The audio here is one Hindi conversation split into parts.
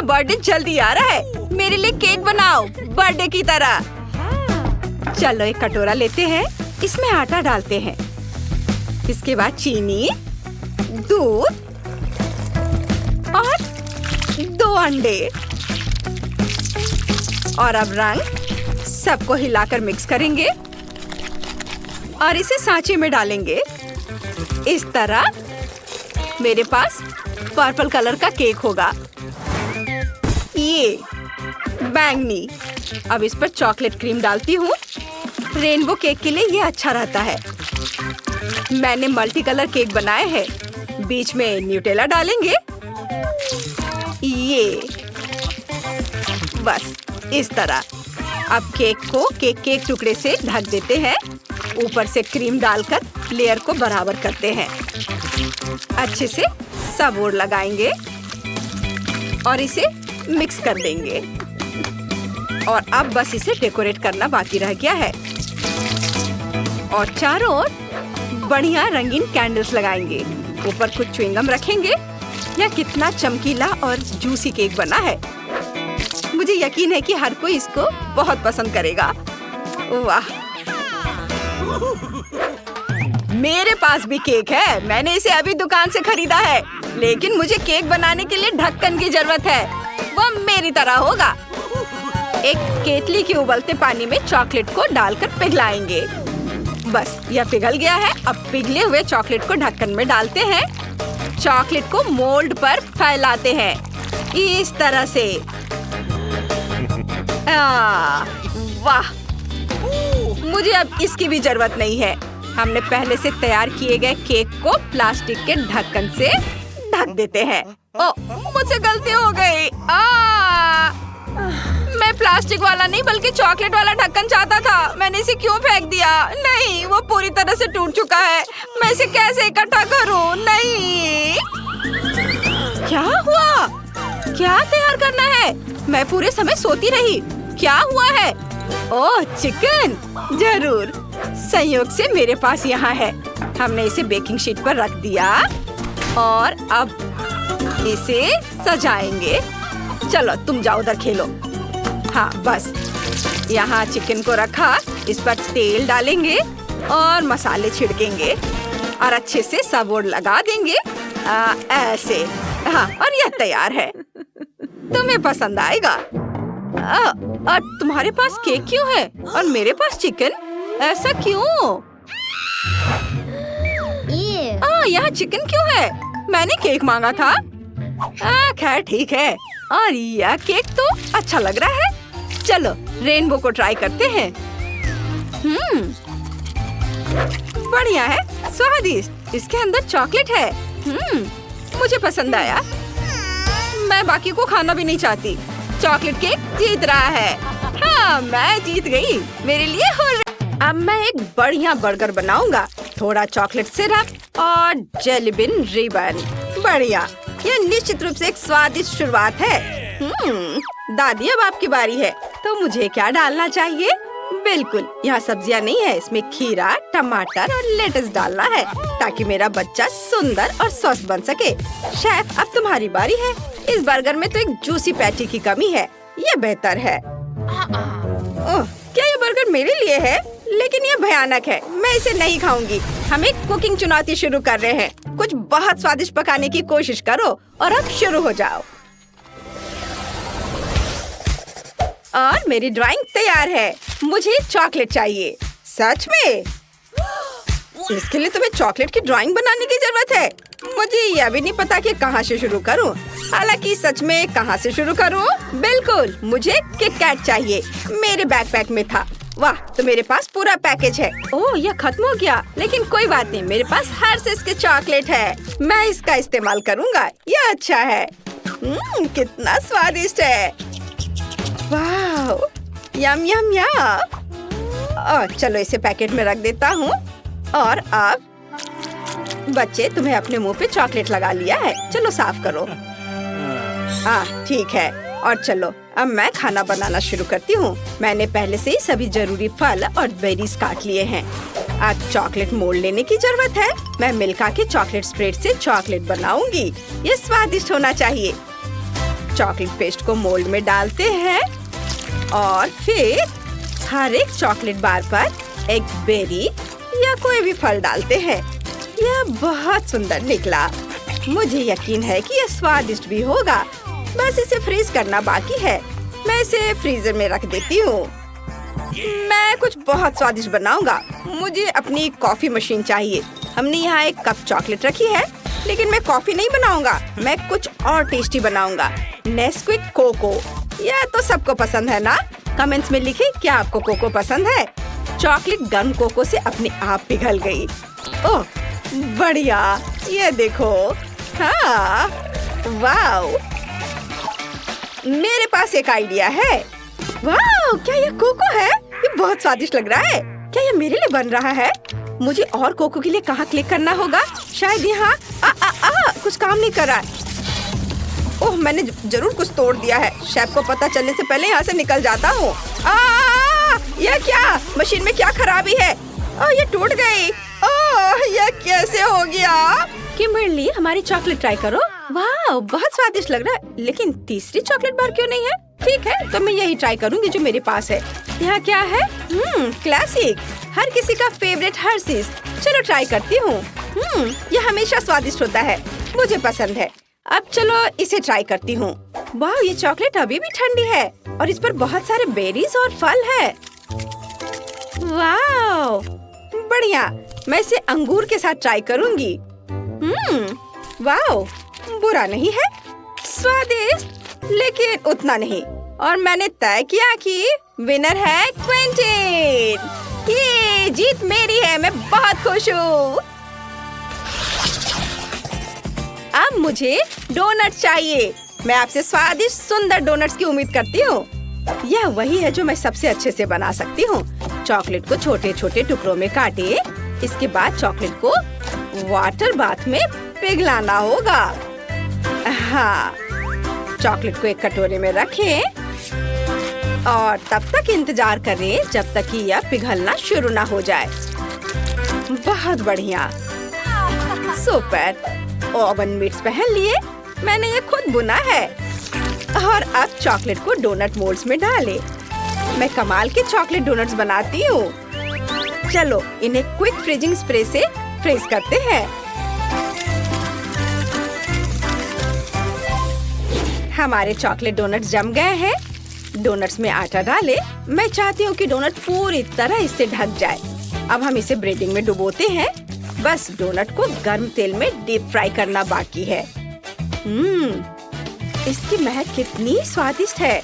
बर्थडे जल्दी आ रहा है। मेरे लिए केक बनाओ बर्थडे की तरह। चलो एक कटोरा लेते हैं, इसमें आटा डालते हैं, इसके बाद चीनी, दूध और 2 अंडे और अब रंग। सबको हिलाकर मिक्स करेंगे और इसे सांचे में डालेंगे। इस तरह मेरे पास पर्पल कलर का केक होगा। ये बैंगनी। अब इस पर चॉकलेट क्रीम डालती हूँ। रेनबो केक के लिए ये अच्छा रहता है। मैंने मल्टी कलर केक बनाए हैं। बीच में न्यूटेला डालेंगे। ये बस इस तरह। अब केक को केक के टुकड़े से ढक देते हैं। ऊपर से क्रीम डालकर लेयर को बराबर करते हैं। अच्छे से सब ओर लगाएंगे और इसे मिक्स कर देंगे। और अब बस इसे डेकोरेट करना बाकी रह गया है। और चारों ओर बढ़िया रंगीन कैंडल्स लगाएंगे। ऊपर कुछ च्युइंगम रखेंगे। यह कितना चमकीला और जूसी केक बना है। मुझे यकीन है कि हर कोई इसको बहुत पसंद करेगा। वाह! मेरे पास भी केक है। मैंने इसे अभी दुकान से खरीदा है। लेकिन मुझे केक बनाने के लिए ढक्कन की जरूरत है। वो मेरी तरह होगा। एक केतली के उबलते पानी में चॉकलेट को डालकर पिघलाएंगे। बस यह पिघल गया है। अब पिघले हुए चॉकलेट को ढक्कन में डालते हैं। चॉकलेट को मोल्ड पर फैलाते हैं इस तरह से। वाह! मुझे अब इसकी भी जरूरत नहीं है। हमने पहले से तैयार किए गए केक को प्लास्टिक के ढक्कन से ढक देते हैं। मुझसे गलती हो गई। मैं प्लास्टिक वाला नहीं बल्कि चॉकलेट वाला ढक्कन चाहता था। मैंने इसे क्यों फेंक दिया? नहीं, वो पूरी तरह से टूट चुका है। मैं इसे कैसे इकट्ठा करूं? नहीं। क्या हुआ? क्या तैयार करना है? मैं पूरे समय सोती रही। क्या हुआ है? ओह, चिकन। जरूर। संयोग से मेरे पास यहाँ है। हमने इसे बेकिंग शीट पर रख दिया और अब इसे सजाएंगे। चलो तुम जाओ उधर खेलो। हाँ बस। यहाँ चिकन को रखा। इस पर तेल डालेंगे और मसाले छिड़केंगे और अच्छे से सब ओर लगा देंगे। ऐसे। हाँ, और यह तैयार है। तुम्हें पसंद आएगा। और तुम्हारे पास केक क्यों है और मेरे पास चिकन? ऐसा क्यों? यहाँ चिकन क्यों है? मैंने केक मांगा था। खैर ठीक है। और यह केक तो अच्छा लग रहा है। चलो रेनबो को ट्राई करते हैं। बढ़िया है, स्वादिष्ट। इसके अंदर चॉकलेट है। मुझे पसंद आया। मैं बाकी को खाना भी नहीं चाहती। चॉकलेट केक जीत रहा है। हाँ, मैं जीत गई। मेरे लिए हो रहा। अब मैं एक बढ़िया बर्गर बनाऊंगा। थोड़ा चॉकलेट सिरप और जेली बीन रिबन। बढ़िया। यह निश्चित रूप से एक स्वादिष्ट शुरुआत है। दादी, अब आपकी बारी है। तो मुझे क्या डालना चाहिए? बिल्कुल, यहाँ सब्जियाँ नहीं है। इसमें खीरा, टमाटर और लेटस डालना है ताकि मेरा बच्चा सुंदर और स्वस्थ बन सके। शेफ, अब तुम्हारी बारी है। इस बर्गर में तो एक जूसी पैटी की कमी है। ये बेहतर है। ओह, क्या ये बर्गर मेरे लिए है? लेकिन ये भयानक है। मैं इसे नहीं खाऊंगी। हम एक कुकिंग चुनौती शुरू कर रहे हैं। कुछ बहुत स्वादिष्ट पकाने की कोशिश करो और अब शुरू हो जाओ। और मेरी ड्राइंग तैयार है। मुझे चॉकलेट चाहिए। सच में? इसके लिए तुम्हें चॉकलेट की ड्राइंग बनाने की जरूरत है। मुझे यह भी नहीं पता कि कहाँ से शुरू करूँ। हालांकि सच में कहाँ से शुरू करूँ? बिल्कुल, मुझे किटकैट चाहिए। मेरे बैकपैक में था। वाह, तो मेरे पास पूरा पैकेज है। ओह, यह खत्म हो गया। लेकिन कोई बात नहीं, मेरे पास हर्शीज़ के चॉकलेट है। मैं इसका इस्तेमाल करूँगा। यह अच्छा है। कितना स्वादिष्ट है। वाह, यम यम यम। चलो इसे पैकेट में रख देता हूँ। और अब बच्चे, तुम्हें अपने मुंह पे चॉकलेट लगा लिया है। चलो साफ करो। ठीक है। और चलो अब मैं खाना बनाना शुरू करती हूँ। मैंने पहले से ही सभी जरूरी फल और बेरीज काट लिए हैं। अब चॉकलेट मोल्ड लेने की जरूरत है। मैं मिल्का के चॉकलेट स्प्रेड से चॉकलेट बनाऊंगी। ये स्वादिष्ट होना चाहिए। चॉकलेट पेस्ट को मोल्ड में डालते हैं और फिर हर एक चॉकलेट बार पर एक बेरी या कोई भी फल डालते हैं। यह बहुत सुंदर निकला। मुझे यकीन है कि यह स्वादिष्ट भी होगा। बस इसे फ्रीज करना बाकी है। मैं इसे फ्रीजर में रख देती हूँ। मैं कुछ बहुत स्वादिष्ट बनाऊंगा। मुझे अपनी कॉफी मशीन चाहिए। हमने यहाँ एक कप चॉकलेट रखी है, लेकिन मैं कॉफी नहीं बनाऊंगा। मैं कुछ और टेस्टी बनाऊंगा। Nesquik cocoa. यह तो सबको पसंद है ना? कमेंट्स में लिखें क्या आपको कोको पसंद है। चॉकलेट गर्म कोको से अपने आप पिघल गई। ओह बढ़िया, ये देखो। हाँ वाओ, मेरे पास एक आइडिया है। वाओ, क्या यह कोको है? ये बहुत स्वादिष्ट लग रहा है। क्या यह मेरे लिए बन रहा है? मुझे और कोको के लिए कहाँ क्लिक करना होगा? शायद यहाँ। कुछ काम नहीं कर रहा है। ओह, मैंने जरूर कुछ तोड़ दिया है। शेफ को पता चलने से पहले यहाँ से निकल जाता हूँ। यह क्या? मशीन में क्या खराबी है? ओह, ये टूट गई। ओह, यह कैसे हो गया? किम्बरली, हमारी चॉकलेट ट्राई करो। वाह, बहुत स्वादिष्ट लग रहा है। लेकिन तीसरी चॉकलेट बार क्यों नहीं है? ठीक है, तो मैं यही ट्राई करूंगी जो मेरे पास है। यहाँ क्या है? क्लासिक, हर किसी का फेवरेट हर्शीज। चलो ट्राई करती हूँ। यह हमेशा स्वादिष्ट होता है। मुझे पसंद है। अब चलो इसे ट्राई करती हूँ। वाह, ये चॉकलेट अभी भी ठंडी है और इस पर बहुत सारे बेरीज और फल है। वाह, बढ़िया। मैं इसे अंगूर के साथ ट्राई करूंगी। वाह, बुरा नहीं है। स्वादिष्ट, लेकिन उतना नहीं। और मैंने तय किया कि विनर है क्विंटीन। ये जीत मेरी है। मैं बहुत खुश हूँ। अब मुझे डोनट चाहिए। मैं आपसे स्वादिष्ट सुंदर डोनट्स की उम्मीद करती हूँ। यह वही है जो मैं सबसे अच्छे से बना सकती हूँ। चॉकलेट को छोटे छोटे टुकड़ों में काटे। इसके बाद चॉकलेट को वाटर बाथ में पिघलाना होगा। हाँ, चॉकलेट को एक कटोरे में रखें और तब तक इंतजार करें जब तक कि यह पिघलना शुरू ना हो जाए। बहुत बढ़िया, सुपर। ओवन मिट्स पहन लिए। मैंने ये खुद बुना है। और अब चॉकलेट को डोनट मोल्ड्स में डालें। मैं कमाल के चॉकलेट डोनट्स बनाती हूँ। चलो इन्हें क्विक फ्रीजिंग स्प्रे से फ्रीज करते हैं। हमारे चॉकलेट डोनट्स जम गए हैं। डोनट्स में आटा डालें। मैं चाहती हूँ कि डोनट पूरी तरह इससे ढक जाए। अब हम इसे ब्रेडिंग में डुबोते हैं। बस डोनट को गर्म तेल में डीप फ्राई करना बाकी है। इसकी महक कितनी स्वादिष्ट है।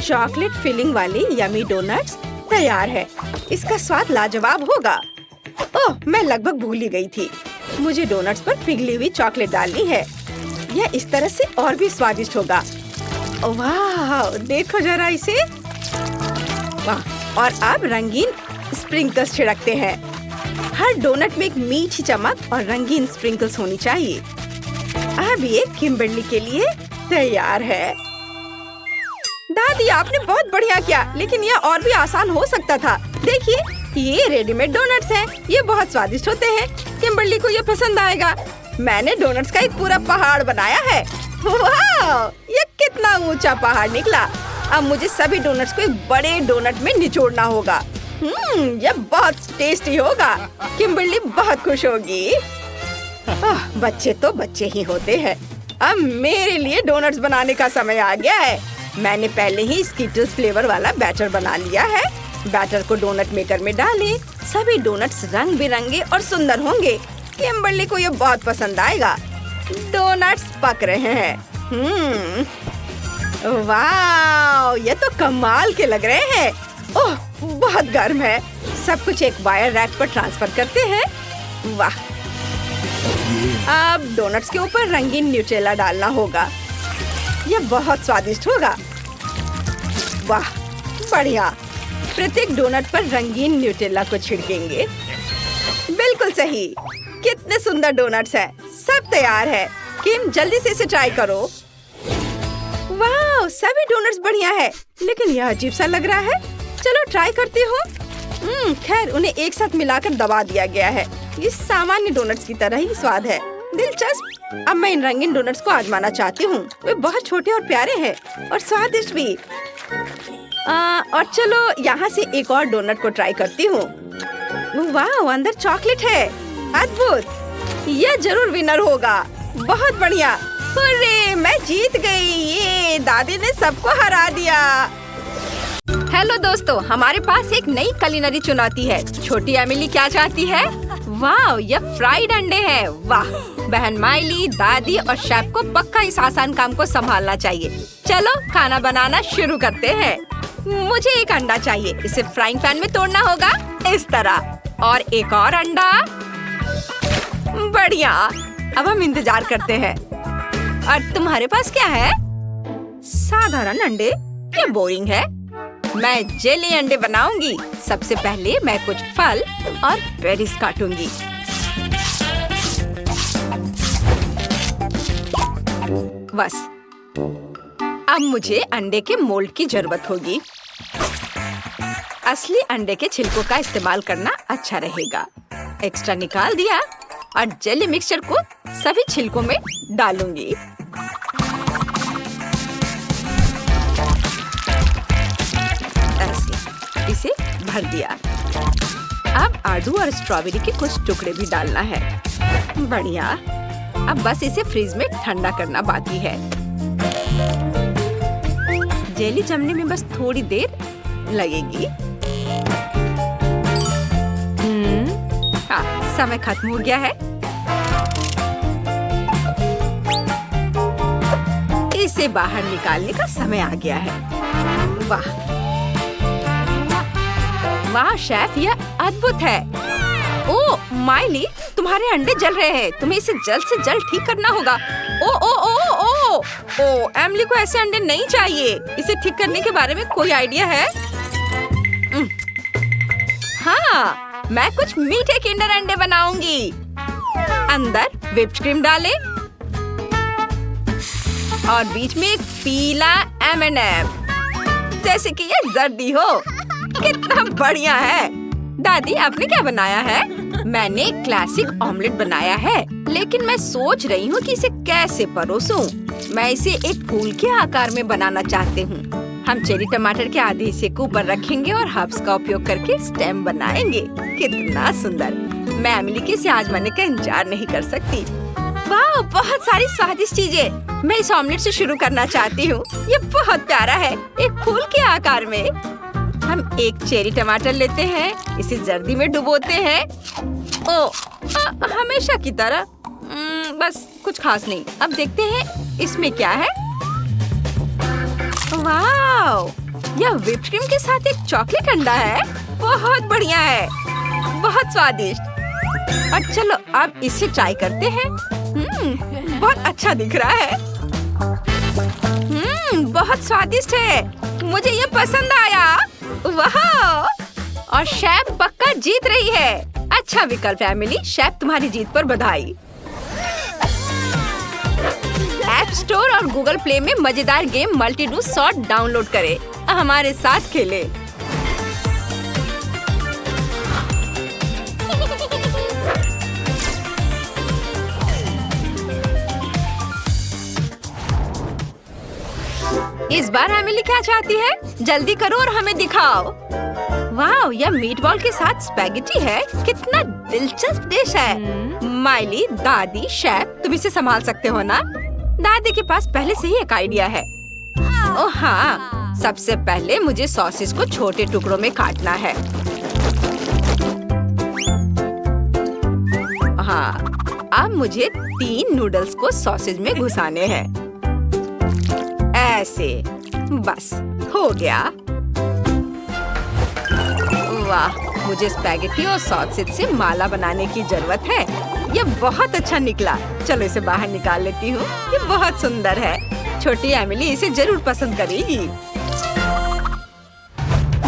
चॉकलेट फिलिंग वाली यमी डोनट्स तैयार है। इसका स्वाद लाजवाब होगा। ओह, मैं लगभग भूल ही गई थी। मुझे डोनट्स पर पिघली हुई चॉकलेट डालनी है। यह इस तरह से और भी स्वादिष्ट होगा। वाह, देखो जरा इसे। वाह, और अब रंगीन स्प्रिंकल्स छिड़कते हैं। हर डोनट में एक मीठी चमक और रंगीन स्प्रिंकल्स होनी चाहिए। अब ये किम्बरली के लिए तैयार है। दादी, आपने बहुत बढ़िया किया, लेकिन यह और भी आसान हो सकता था। देखिए, ये रेडीमेड डोनट्स हैं। ये बहुत स्वादिष्ट होते हैं। किम्बरली को ये पसंद आएगा। मैंने डोनट्स का एक पूरा पहाड़ बनाया है। वाह, ये कितना ऊंचा पहाड़ निकला। अब मुझे सभी डोनट्स को एक बड़े डोनट में निचोड़ना होगा। यह बहुत टेस्टी होगा। किम्बरली बहुत खुश होगी। बच्चे तो बच्चे ही होते हैं। अब मेरे लिए डोनट्स बनाने का समय आ गया है। मैंने पहले ही स्कीटल्स फ्लेवर वाला बैटर बना लिया है। बैटर को डोनट मेकर में डालें। सभी डोनट्स रंग बिरंगे और सुंदर होंगे। किम्बरली को ये बहुत पसंद आएगा। डोनट्स पक रहे हैं। वाह, ये तो कमाल के लग रहे हैं। ओह, बहुत गर्म है। सब कुछ एक वायर रैक पर ट्रांसफर करते हैं। वाह, अब डोनट्स के ऊपर रंगीन न्यूटेला डालना होगा। यह बहुत स्वादिष्ट होगा। वाह, बढ़िया। प्रत्येक डोनट पर रंगीन न्यूटेला को छिड़केंगे। बिल्कुल सही। कितने सुंदर डोनट्स हैं। सब तैयार है। किम, जल्दी से इसे ट्राई करो। वाह, सभी डोनट्स बढ़िया है, लेकिन यह अजीब सा लग रहा है। चलो ट्राई करती हूँ। खैर, उन्हें एक साथ मिलाकर दबा दिया गया है। ये सामान्य डोनट्स की तरह ही स्वाद है। दिलचस्प। अब मैं इन रंगीन डोनट्स को आजमाना चाहती हूँ। वे बहुत छोटे और प्यारे हैं और स्वादिष्ट भी। और चलो यहाँ से एक और डोनट को ट्राई करती हूँ। वाह, अंदर चॉकलेट है। अद्भुत, यह जरूर विनर होगा। बहुत बढ़िया। अरे मैं जीत गई। ये दादी ने सबको हरा दिया। हेलो दोस्तों, हमारे पास एक नई कुलिनरी चुनौती है। छोटी एमिली क्या चाहती है? वाह, यह फ्राइड अंडे हैं। वाह, बहन माइली, दादी और शेफ को पक्का इस आसान काम को संभालना चाहिए। चलो खाना बनाना शुरू करते हैं। मुझे एक अंडा चाहिए। इसे फ्राइंग पैन में तोड़ना होगा इस तरह। और एक और अंडा। बढ़िया, अब हम इंतजार करते हैं। और तुम्हारे पास क्या है? साधारण अंडे? ये बोरिंग है। मैं जेली अंडे बनाऊंगी। सबसे पहले मैं कुछ फल और बेरीज काटूंगी। बस, अब मुझे अंडे के मोल्ड की जरूरत होगी। असली अंडे के छिलकों का इस्तेमाल करना अच्छा रहेगा। एक्स्ट्रा निकाल दिया और जेली मिक्सचर को सभी छिलकों में डालूंगी। ऐसे इसे भर दिया। अब आड़ू और स्ट्रॉबेरी के कुछ टुकड़े भी डालना है। बढ़िया। अब बस इसे फ्रीज में ठंडा करना बाकी है। जेली जमने में बस थोड़ी देर लगेगी। हाँ, समय खत्म हो गया है। इसे बाहर निकालने का समय आ गया है। वाह वाह शेफ, यह अद्भुत है। ओह माइली, तुम्हारे अंडे जल रहे हैं। तुम्हें इसे जल्द से जल्द ठीक करना होगा। ओ ओ ओ ओ ओ, एमिली को ऐसे अंडे नहीं चाहिए। इसे ठीक करने के बारे में कोई आइडिया है? हाँ, मैं कुछ मीठे किंडर अंडे बनाऊंगी। अंदर व्हिप्ड क्रीम डालें और बीच में एक पीला M&M, जैसे कि ये जर्दी हो। कितना बढ़िया है। दादी, आपने क्या बनाया है? मैंने क्लासिक ऑमलेट बनाया है, लेकिन मैं सोच रही हूँ कि इसे कैसे परोसूं। मैं इसे एक फूल के आकार में बनाना चाहती हूँ। हम चेरी टमाटर के आधे हिस्से को ऊपर रखेंगे और हर्ब्स का उपयोग करके स्टेम बनाएंगे। कितना सुंदर। मैं एमिली के इसे आजमाने का इंतजार नहीं कर सकती। वाह, बहुत सारी स्वादिष्ट चीजें। मैं इस ऑमलेट से शुरू करना चाहती हूँ। ये बहुत प्यारा है, एक फूल के आकार में। हम एक चेरी टमाटर लेते हैं, इसे जर्दी में डुबोते हैं। हमेशा की तरह। बस कुछ खास नहीं। अब देखते हैं इसमें क्या है। वाव, यह व्हिप्ड क्रीम के साथ एक चॉकलेट अंडा है। बहुत बढ़िया है, बहुत स्वादिष्ट। और चलो अब इसे ट्राई करते हैं। बहुत अच्छा दिख रहा है। बहुत स्वादिष्ट है। मुझे ये पसंद आया। वाह, और शेफ पक्का जीत रही है। अच्छा विकल्प एमिली। शेफ, तुम्हारी जीत पर बधाई। ऐप स्टोर और गूगल प्ले में मजेदार game multi do sort download करें। हमारे साथ खेलें। इस बार एमिली क्या चाहती है? जल्दी करो और हमें दिखाओ। वाह, यह मीटबॉल के साथ स्पैगेटी है। कितना दिलचस्प डिश है। माइली, दादी, शेफ, तुम इसे संभाल सकते हो ना? दादी के पास पहले से ही एक आइडिया है। ओह हाँ, सबसे पहले मुझे सॉसेज को छोटे टुकड़ों में काटना है। हाँ, अब मुझे 3 नूडल्स को सॉसेज में घुसाने हैं। ऐसे, बस हो गया। वाह, मुझे स्पैगेटी और सॉसेज से माला बनाने की जरूरत है। ये बहुत अच्छा निकला। चलो इसे बाहर निकाल लेती हूँ। ये बहुत सुंदर है। छोटी एमिली इसे जरूर पसंद करेगी।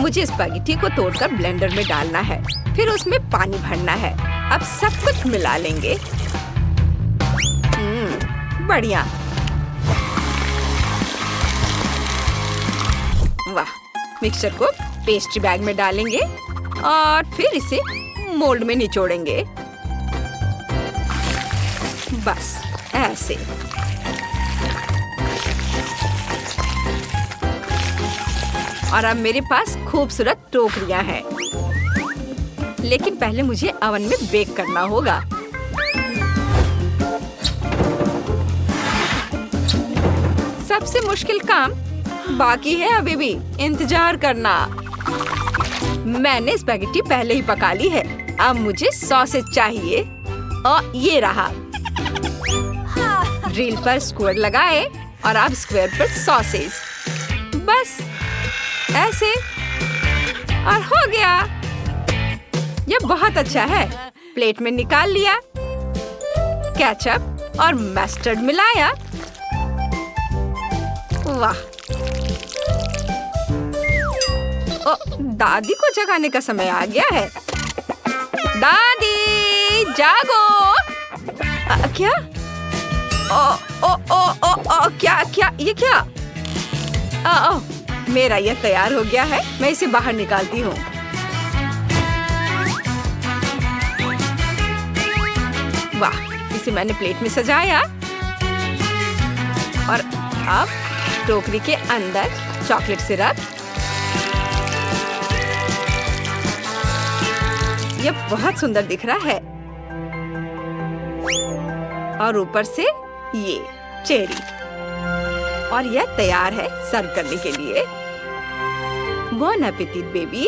मुझे स्पैगेटी को तोड़कर ब्लेंडर में डालना है, फिर उसमें पानी भरना है। अब सब कुछ मिला लेंगे। बढ़िया। वाह, मिक्सचर को पेस्ट्री बैग में डालेंगे और फिर इसे मोल्ड में निचोड़ेंगे। बस ऐसे। और अब मेरे पास खूबसूरत टोकरियां हैं। लेकिन पहले मुझे अवन में बेक करना होगा। सबसे मुश्किल काम बाकी है अभी भी, इंतजार करना। मैंने स्पैगेटी पहले ही पका ली है। अब मुझे सॉसेज चाहिए और ये रहा। ड्रिल पर स्क्वायर लगाए और अब स्क्वायर पर सॉसेज। बस ऐसे और हो गया। ये बहुत अच्छा है। प्लेट में निकाल लिया, केचप और मस्टर्ड मिलाया। वाह! ओ, दादी को जगाने का समय आ गया है। दादी जागो। क्या? ओ, क्या ये क्या? मेरा ये तैयार हो गया है। मैं इसे बाहर निकालती हूँ। वाह! इसे मैंने प्लेट में सजाया और अब टोकरी के अंदर चॉकलेट सिरप। ये बहुत सुंदर दिख रहा है। और ऊपर से ये चेरी। और यह तैयार है सर्व करने के लिए। बॉन एपेटिट बेबी।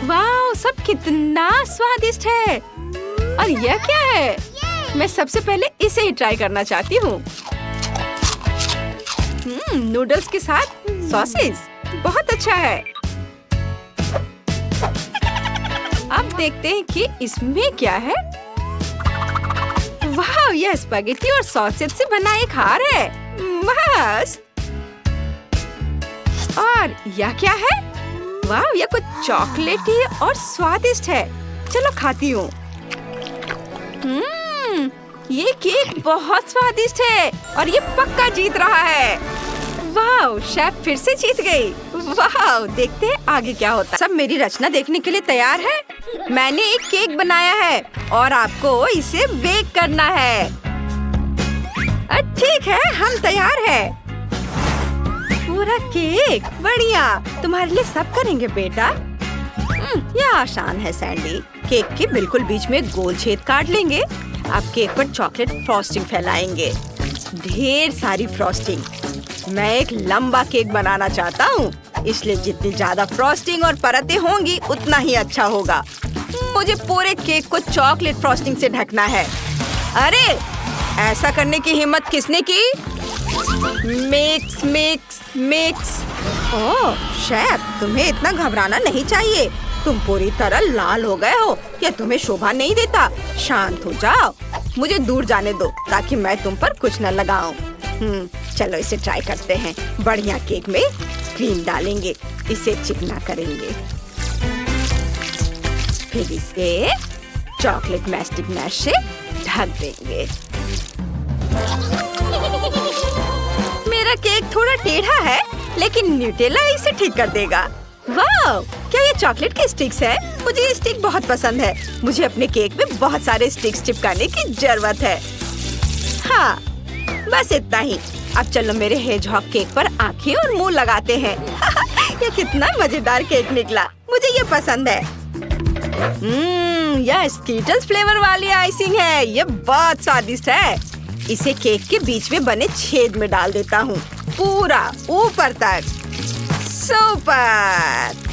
वाह! सब कितना स्वादिष्ट है। और यह क्या है? मैं सबसे पहले इसे ही ट्राई करना चाहती हूँ। नूडल्स के साथ सॉसेज बहुत अच्छा है। अब देखते हैं कि इसमें क्या है। वाह! यह स्पैगेटी और सॉसेज से बना एक हार है। मस्त! और यह क्या है? वाह! यह कुछ चॉकलेटी और स्वादिष्ट है। चलो खाती हूँ। ये केक बहुत स्वादिष्ट है और ये पक्का जीत रहा है। वाह! शेफ फिर से जीत गई। वाह! देखते हैं आगे क्या होता है। सब मेरी रचना देखने के लिए तैयार है। मैंने एक केक बनाया है और आपको इसे बेक करना है। ठीक है, हम तैयार हैं। पूरा केक बढ़िया। तुम्हारे लिए सब करेंगे बेटा। यह आसान है सैंडी। केक के बिल्कुल बीच में गोल छेद काट लेंगे। अब केक पर चॉकलेट फ्रॉस्टिंग फैलाएंगे। ढेर सारी फ्रॉस्टिंग। मैं एक लंबा केक बनाना चाहता हूँ, इसलिए जितनी ज्यादा फ्रॉस्टिंग और परतें होंगी उतना ही अच्छा होगा। मुझे पूरे केक को चॉकलेट फ्रॉस्टिंग से ढकना है। अरे, ऐसा करने की हिम्मत किसने की? Mix mix mix. Oh chef, तुम्हें इतना घबराना नहीं चाहिए। तुम पूरी तरह लाल हो गए हो। यह तुम्हें शोभा नहीं देता। शांत हो जाओ। मुझे दूर जाने दो ताकि मैं तुम पर कुछ न लगाऊं। चलो इसे ट्राई करते हैं। बढ़िया केक में क्रीम डालेंगे, इसे चिकना करेंगे, फिर इसे चॉकलेट मैस्टिक मैश से ढक देंगे। मेरा केक थोड़ा टेढ़ा है, लेकिन न्यूटेला इसे ठीक कर देगा। वाह! क्या ये चॉकलेट की स्टिक्स है? मुझे ये स्टिक बहुत पसंद है। मुझे अपने केक में बहुत सारे स्टिक्स चिपकाने की जरूरत है। हाँ, बस इतना ही। अब चलो मेरे हेजहॉग केक पर आँखें और मुंह लगाते हैं। ये कितना मजेदार केक निकला। मुझे ये पसंद है। यह स्कीटल्स फ्लेवर वाली आइसिंग है। ये बहुत स्वादिष्ट है। इसे केक के बीच में बने छेद में डाल देता हूँ, पूरा ऊपर तक। सुपर!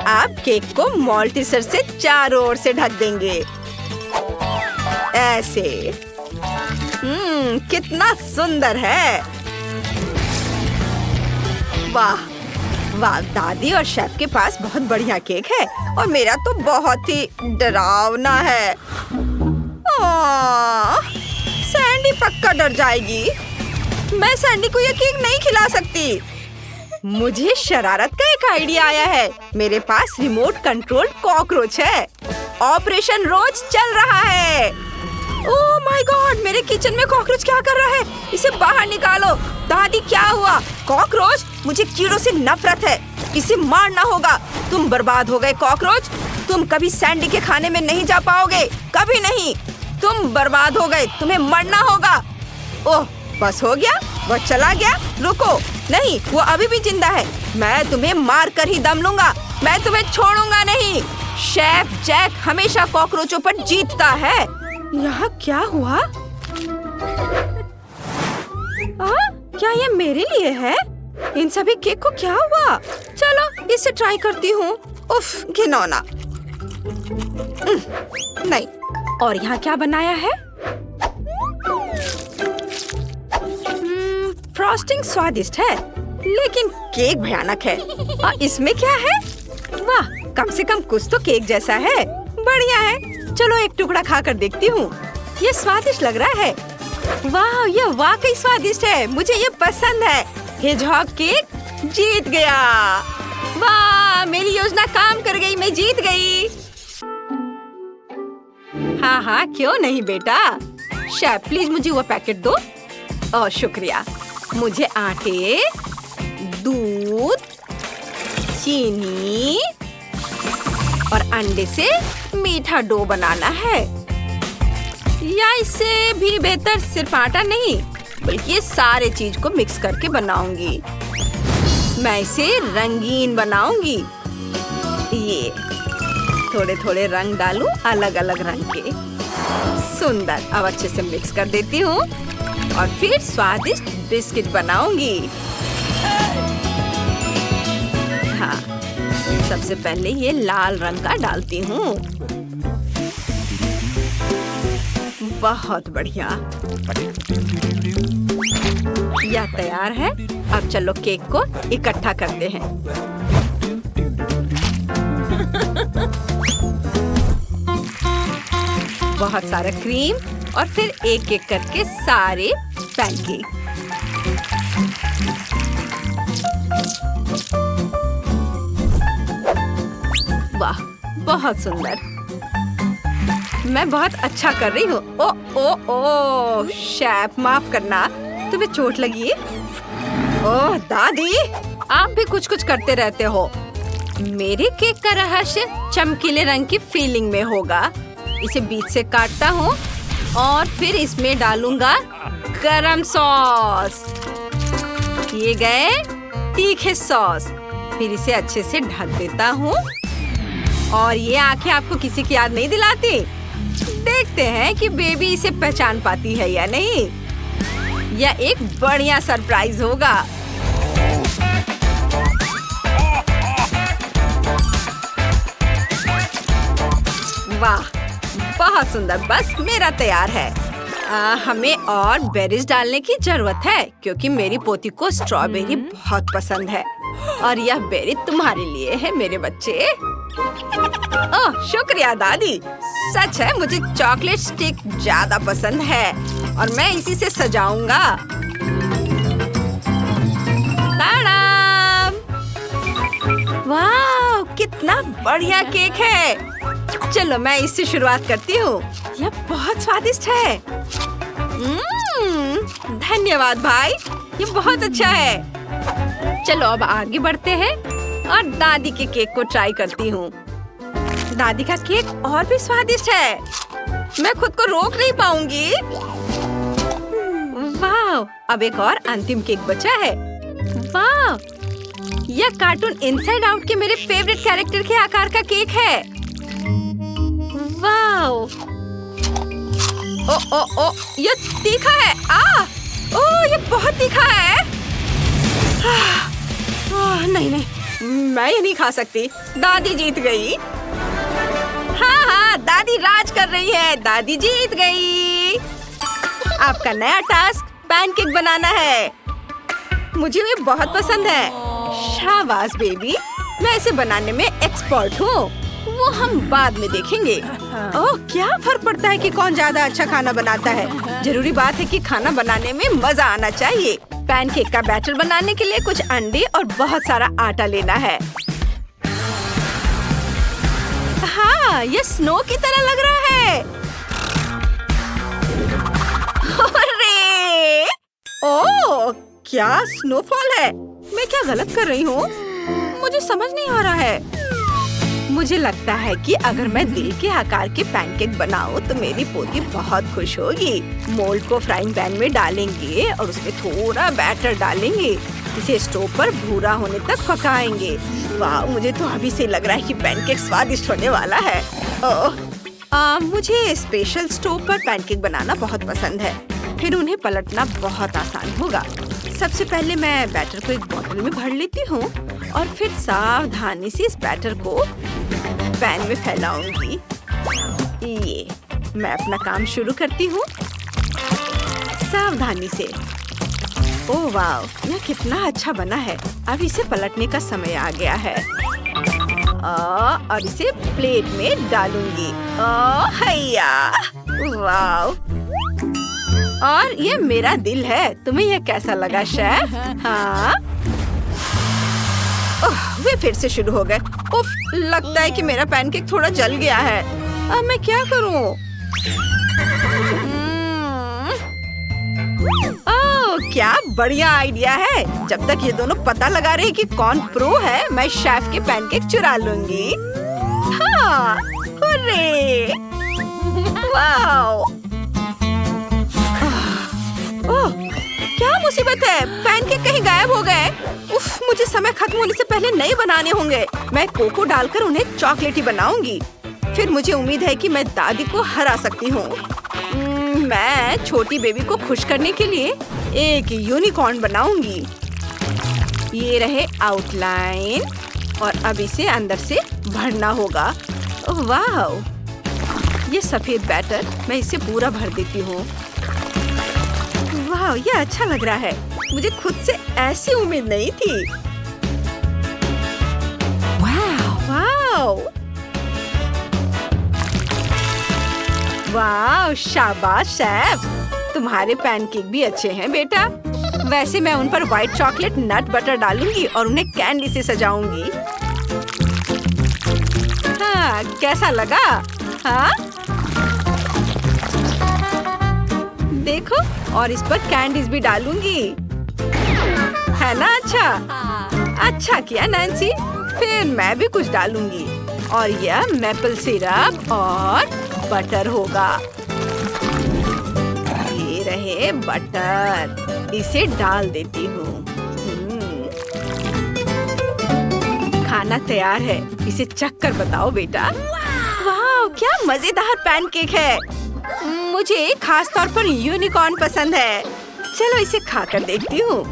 अब केक को मॉल्टीसर से चारों ओर से ढक देंगे, ऐसे। कितना सुंदर है। वाह वाह! दादी और शेफ के पास बहुत बढ़िया केक है और मेरा तो बहुत ही डरावना है। सैंडी पक्का डर जाएगी। मैं सैंडी को यह केक नहीं खिला सकती। मुझे शरारत का एक आइडिया आया है। मेरे पास रिमोट कंट्रोल कॉकरोच है। ऑपरेशन रोज चल रहा है। Oh my God! मेरे किचन में कॉकरोच क्या कर रहा है? इसे बाहर निकालो। दादी, क्या हुआ? कॉकरोच? मुझे कीड़ों से नफरत है। इसे मारना होगा। तुम बर्बाद हो गए कॉकरोच। तुम कभी सैंडी के खाने में नहीं जा पाओगे, कभी नहीं। तुम बर्बाद हो गए, तुम्हें मरना होगा। ओह, बस हो गया, वो चला गया। रुको, नहीं, वो अभी भी जिंदा है। मैं तुम्हें मार कर ही दम लूंगा, मैं तुम्हें छोड़ूंगा नहीं। शेफ जैक हमेशा कॉकरोचों पर जीतता है। यहाँ क्या हुआ? क्या ये मेरे लिए है? इन सभी केक को क्या हुआ? चलो इसे ट्राई करती हूँ। उफ, घिनौना। नहीं। और यहाँ क्या बनाया है? फ्रॉस्टिंग स्वादिष्ट है, लेकिन केक भयानक है। और इसमें क्या है? वाह, कम से कम कुछ तो केक जैसा है। बढ़िया है, चलो एक टुकड़ा खाकर देखती हूँ। ये स्वादिष्ट लग रहा है। वाह, ये वाकई स्वादिष्ट है, मुझे ये पसंद है। हेजहॉग केक जीत गया। वाह, मेरी योजना काम कर गई, मैं जीत गई। हाँ हाँ, क्यों नहीं बेटा। शेफ प्लीज मुझे वो पैकेट दो। ओह शुक्रिया। मुझे आटे, दूध, चीनी और अंडे से मीठा डो बनाना है। या इससे भी बेहतर सिर्फ आटा नहीं, बल्कि ये सारे चीज को मिक्स करके बनाऊंगी। मैं इसे रंगीन बनाऊंगी। ये थोड़े थोड़े रंग डालूं, अलग अलग रंग के। सुंदर। अब अच्छे से मिक्स कर देती हूँ और फिर स्वादिष्ट बिस्किट बनाऊंगी। हाँ, सबसे पहले ये लाल रंग का डालती हूँ। बहुत बढ़िया, यह तैयार है। अब चलो केक को इकट्ठा करते हैं। बहुत सारा क्रीम और फिर एक एक करके सारे पैनकेक। वाह, बहुत सुंदर। मैं बहुत अच्छा कर रही हूँ। ओ ओ ओ, शेफ माफ करना, तुम्हें चोट लगी है? ओह दादी, आप भी कुछ कुछ करते रहते हो। मेरे केक का रहस्य चमकीले रंग की फीलिंग में होगा। इसे बीच से काटता हूँ और फिर इसमें डालूंगा गरम सॉस। ये गए तीखे सॉस। फिर इसे अच्छे से ढक देता हूँ। और ये आंखें आपको किसी की याद नहीं दिलाती? देखते हैं कि बेबी इसे पहचान पाती है या नहीं। यह एक बढ़िया सरप्राइज होगा। वाह, बहुत सुंदर। बस मेरा तैयार है। हमें और बेरीज डालने की जरूरत है, क्योंकि मेरी पोती को स्ट्रॉबेरी बहुत पसंद है। और यह बेरी तुम्हारे लिए है मेरे बच्चे। ओह शुक्रिया दादी। सच है, मुझे चॉकलेट स्टिक ज्यादा पसंद है और मैं इसी से सजाऊंगा। ताड़ाम! वाह, कितना बढ़िया केक है। चलो मैं इससे शुरुआत करती हूँ। यह बहुत स्वादिष्ट है। धन्यवाद भाई, ये बहुत अच्छा है। चलो अब आगे बढ़ते हैं और दादी के केक को ट्राई करती हूँ। दादी का केक और भी स्वादिष्ट है। मैं खुद को रोक नहीं पाऊंगी। वाह, अब एक और अंतिम केक बचा है। वाह, यह कार्टून इनसाइड आउट के मेरे फेवरेट कैरेक्टर के आकार का केक है। वाह, ओ ओ ओ, ये तीखा है। ओ, ये बहुत तीखा है। नहीं नहीं, मैं ये नहीं खा सकती। दादी जीत गई। हाँ हाँ, दादी राज कर रही है। दादी जीत गई। आपका नया टास्क पैनकेक बनाना है। मुझे ये बहुत पसंद है। शाबाश बेबी, मैं इसे बनाने में एक्सपर्ट हूँ। वो हम बाद में देखेंगे। ओह, क्या फर्क पड़ता है कि कौन ज्यादा अच्छा खाना बनाता है। जरूरी बात है कि खाना बनाने में मजा आना चाहिए। पैनकेक का बैटर बनाने के लिए कुछ अंडे और बहुत सारा आटा लेना है। हाँ, ये स्नो की तरह लग रहा है। अरे! ओह, क्या स्नोफॉल है। मैं क्या गलत कर रही हूँ? मुझे समझ नहीं आ रहा है। मुझे लगता है कि अगर मैं दिल के आकार के पैनकेक बनाऊं तो मेरी पोती बहुत खुश होगी। मोल्ड को फ्राइंग पैन में डालेंगे और उसमें थोड़ा बैटर डालेंगे। इसे स्टोव पर भूरा होने तक पकाएंगे। वाह, मुझे तो अभी से लग रहा है कि पैनकेक स्वादिष्ट होने वाला है। मुझे स्पेशल स्टोव पर पैनकेक बनाना बहुत पसंद है। फिर उन्हें पलटना बहुत आसान होगा। सबसे पहले मैं बैटर को एक बोतल में भर लेती हूँ और फिर सावधानी से इस बैटर को पैन में फैलाऊंगी। ये मैं अपना काम शुरू करती हूँ सावधानी से। ओह वाह, यह कितना अच्छा बना है। अब इसे पलटने का समय आ गया है। और इसे प्लेट में डालूंगी। हैया, वाह। और ये मेरा दिल है। तुम्हें यह कैसा लगा शेफ? हाँ, वे फिर से शुरू हो गए। उफ, लगता है कि मेरा पैनकेक थोड़ा जल गया है। अब मैं क्या करूं? ओह, क्या बढ़िया आइडिया है। जब तक ये दोनों पता लगा रहे कि कौन प्रो है, मैं शेफ के पैनकेक चुरा लूंगी। हाँ, हुर्रे! वाओ! ओह, क्या मुसीबत है। पैनकेक कहीं गायब हो गए। उफ, मुझे समय खत्म होने से पहले नए बनाने होंगे। मैं कोको डालकर उन्हें चॉकलेटी बनाऊंगी। फिर मुझे उम्मीद है कि मैं दादी को हरा सकती हूँ। मैं छोटी बेबी को खुश करने के लिए एक यूनिकॉर्न बनाऊंगी। ये रहे आउटलाइन और अब इसे अंदर से भरना होगा। ओह वाह, ये सफेद बैटर मैं इसे पूरा भर देती हूँ। वाह, ये अच्छा लग रहा है। मुझे खुद से ऐसी उम्मीद नहीं थी। वाह, वाह, शाबाश शेफ। तुम्हारे पैनकेक भी अच्छे हैं बेटा। वैसे मैं उन पर व्हाइट चॉकलेट नट बटर डालूंगी और उन्हें कैंडी से सजाऊंगी। हाँ, कैसा लगा? हाँ, देखो, और इस पर कैंडीज भी डालूंगी। है ना अच्छा किया नैन्सी। फिर मैं भी कुछ डालूंगी और यह मैपल सिरप और बटर होगा। ये रहे बटर, इसे डाल देती हूँ। खाना तैयार है। इसे चख कर बताओ बेटा। वाह, क्या मजेदार पैनकेक है। मुझे खास तौर पर यूनिकॉर्न पसंद है। चलो इसे खाकर देखती हूँ।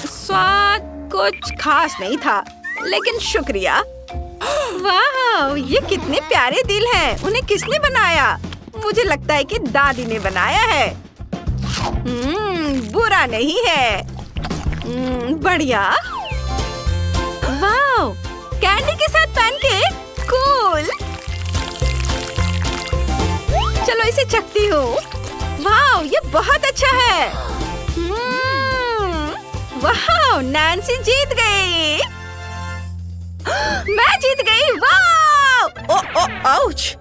स्वाद कुछ खास नहीं था, लेकिन शुक्रिया। वाह, ये कितने प्यारे दिल हैं। उन्हें किसने बनाया? मुझे लगता है कि दादी ने बनाया है। बुरा नहीं है। बढ़िया। वाह, कैंडी के साथ पैनकेक, कूल। चलो इसे चखती हूँ। वाह, ये बहुत अच्छा है। वाह, नैन्सी जीत गई। मैं जीत गई। वाह! ओ, आउच!